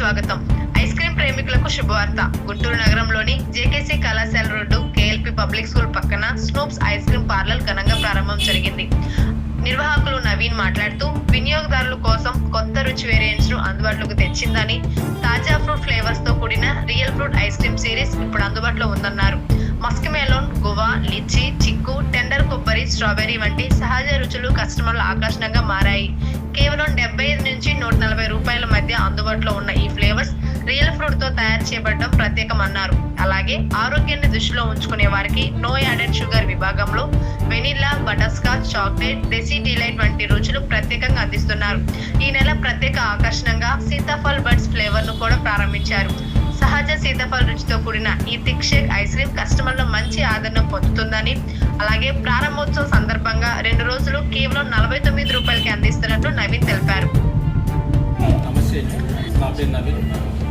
స్వాగతం. Ice cream ప్రేమికులకు శుభవార్త. గుంటూరు నగరంలోని జేకేసీ కళాశాల రోడ్డు కేఎల్పీ పబ్లిక్ స్కూల్ పక్కన స్నూప్స్ ఐస్ క్రీమ్ పార్లర్ ఘనంగా ప్రారంభం జరిగింది. నిర్వాహకులు నవీన్ మాట్లాడుతూ వినియోగదారుల కోసం కొత్త రుచి వేరియంట్స్ ను అందుబాటులోకి తెచ్చిందని, తాజా ఫ్రూట్ ఫ్లేవర్స్ తో కూడిన real fruit ice cream series ఇప్పుడు అందుబాటులో ఉందన్నారు. మస్క్ మెలోన్, గువా, లిచీ, చిక్కు, టెండర్ కొబ్బరి, స్ట్రాబెర్రీ వంటి సహజ రుచులు కస్టమర్ల ఆకర్షణగా మారాయి. కేవలం 75 నుంచి 140 రూపాయల మధ్య అందుబాటులో ఉన్న ఈ ఫ్లేవర్స్ రియల్ ఫ్రూట్ తో తయారు చేయబడడం ప్రత్యేకమన్నారు. అలాగే ఆరోగ్యాన్ని దృష్టిలో ఉంచుకునే వారికి నో యాడెడ్ షుగర్ విభాగంలో vanilla, butter scotch, chocolate, deci delight వంటి రుచులు ప్రత్యేకంగా అందిస్తున్నారు. ఈ నెల ప్రత్యేక ఆకర్షణగా సీతాఫల్ బడ్స్ ఫ్లేవర్ ను కూడా ప్రారంభించారు. సహజ సీతాఫల్ రుచితో కూడిన ఈ థిక్ షేక్ ఐస్ క్రీమ్ కస్టమర్ల మంచి ఆదరణ పొందుతుందని, అలాగే ప్రారంభోత్సవం సందర్భంగా 2 రోజులు కేవలం 49 రూపాయలకి అందిస్తున్నట్లు నవీన్ తెలిపారు. నమస్తే, నా పేరు నవీన్.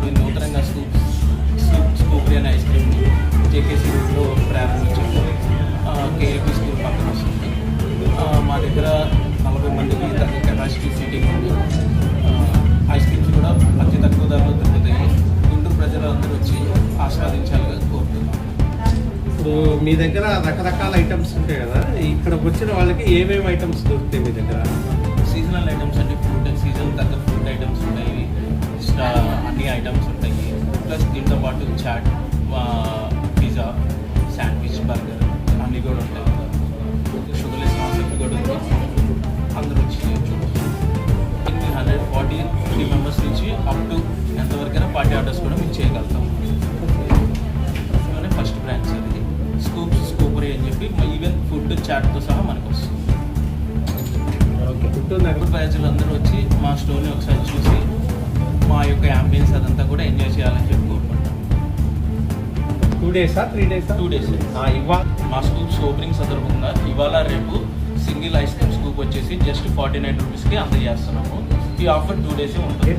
నేను నూతనంగా స్కూప్ అనే ఐస్ క్రీమ్ జేకేసీ రోడ్లో ప్రారంభించాము. కేఎల్పీ స్కూల్ పక్కన వస్తుంది. మా దగ్గర 40 మందికి తగ్గ కెపాసిటీ సీటింగ్ ఉంది. ఐస్ క్రీమ్స్ కూడా అతి తక్కువ ధరలో దొరుకుతాయి. గుంటూరు ప్రజలందరూ వచ్చి ఆస్వాదించాలని కోరుతున్నాం. ఇప్పుడు మీ దగ్గర రకరకాల ఐటమ్స్ ఉంటాయి కదా, ఇక్కడికి వచ్చిన వాళ్ళకి ఏమేమి ఐటమ్స్ దొరుకుతాయి మీ దగ్గర? సీజనల్ ఐటమ్స్ అంటే ఫ్రూట్ సీజన్ తగ్గ ఫ్రూట్ ఐటమ్స్ ఉంటాయి, అన్ని ఐటమ్స్ ఉంటాయి. ప్లస్ దీంతో పాటు చాట్, పిజ్జా, శాండ్విచ్, బర్గర్ అన్నీ కూడా ఉంటాయి. షుగర్లెస్ కాన్సెప్ట్ కూడా ఉంది. అందరూ వచ్చి చూడవచ్చు. 143 మెంబర్స్ నుంచి అప్ టు ఎంతవరకైనా పార్టీ ఆర్డర్స్ కూడా మేము చేయగలుగుతాం. ఫస్ట్ బ్రాంచ్ అది స్కూపరీ అని చెప్పి ఈవెన్ ఫుడ్ చాట్తో సహా మనకు వస్తుంది. గుంటూరు ప్రజలందరూ వచ్చి మా స్టోర్ని ఒకసారి చూసి మా యొక్క యాంబియన్స్ అదంతా కూడా ఎంజాయ్ చేయాలని చెప్పి కోరుకుంటాం. 2 డేసా 3 డేసా? 2 డేస్. మా స్కూప్స్ ఓపెనింగ్ సందర్భంగా ఇవాళ రేపు సింగిల్ ఐస్ క్రీమ్ స్కూప్ వచ్చేసి జస్ట్ 49 రూపీస్కి అందజేస్తున్నాము. ఈ ఆఫర్ 2 డేసే ఉంటుంది.